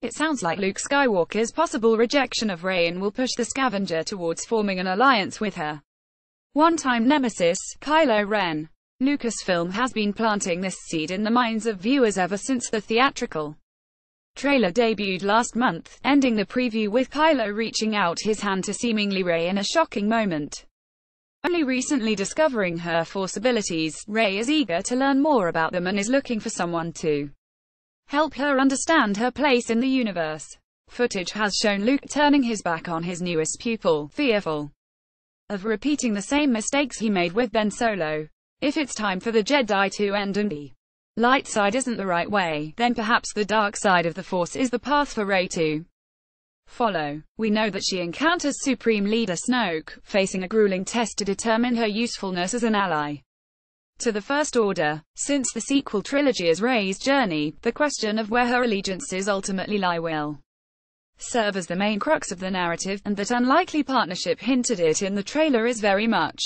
It sounds like Luke Skywalker's possible rejection of Rey and will push the Scavenger towards forming an alliance with her one-time nemesis, Kylo Ren. Lucasfilm has been planting this seed in the minds of viewers ever since the theatrical trailer debuted last month, ending the preview with Kylo reaching out his hand to seemingly Rey in a shocking moment. Only recently discovering her Force abilities, Rey is eager to learn more about them and is looking for someone to help her understand her place in the universe. Footage has shown Luke turning his back on his newest pupil, fearful of repeating the same mistakes he made with Ben Solo. If it's time for the Jedi to end and the light side isn't the right way, then perhaps the dark side of the Force is the path for Rey to follow. We know that she encounters Supreme Leader Snoke, facing a grueling test to determine her usefulness as an ally to the First Order. Since the sequel trilogy is Rey's journey, the question of where her allegiances ultimately lie will serve as the main crux of the narrative, and that unlikely partnership hinted at in the trailer is very much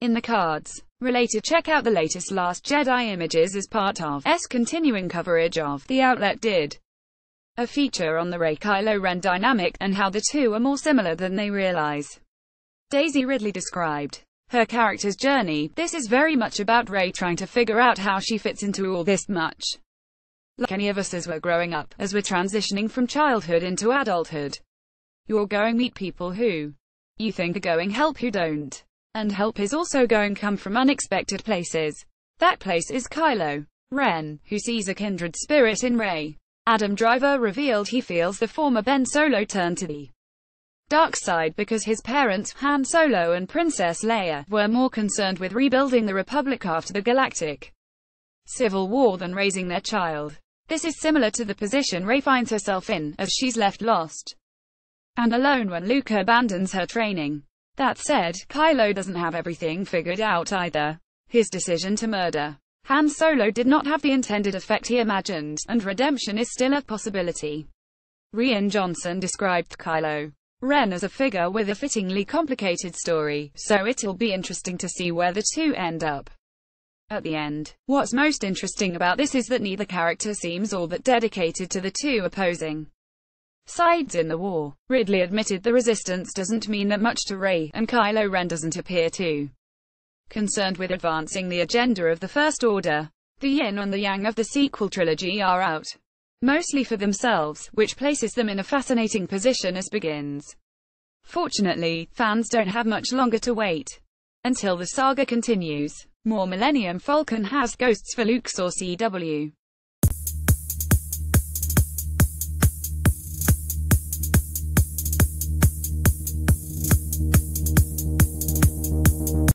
in the cards. Related, check out the latest Last Jedi images as part of continuing coverage of The Outlet did a feature on the Rey-Kylo Ren dynamic, and how the two are more similar than they realize. Daisy Ridley described her character's journey: "This is very much about Rey trying to figure out how she fits into all this, much like any of us as we're growing up, as we're transitioning from childhood into adulthood. You're going meet people who you think are going help who don't. And help is also going come from unexpected places. That place is Kylo Ren, who sees a kindred spirit in Rey." Adam Driver revealed he feels the former Ben Solo turned to the dark side because his parents, Han Solo and Princess Leia, were more concerned with rebuilding the Republic after the Galactic Civil War than raising their child. This is similar to the position Rey finds herself in, as she's left lost and alone when Luke abandons her training. That said, Kylo doesn't have everything figured out either. His decision to murder Han Solo did not have the intended effect he imagined, and redemption is still a possibility. Rian Johnson described Kylo Ren as a figure with a fittingly complicated story, so it'll be interesting to see where the two end up at the end. What's most interesting about this is that neither character seems all that dedicated to the two opposing sides in the war. Ridley admitted the resistance doesn't mean that much to Rey, and Kylo Ren doesn't appear too concerned with advancing the agenda of the First Order. The yin and the yang of the sequel trilogy are out, mostly for themselves, which places them in a fascinating position as begins. Fortunately, fans don't have much longer to wait until the saga continues. More Millennium Falcon has ghosts for Luke, or CW.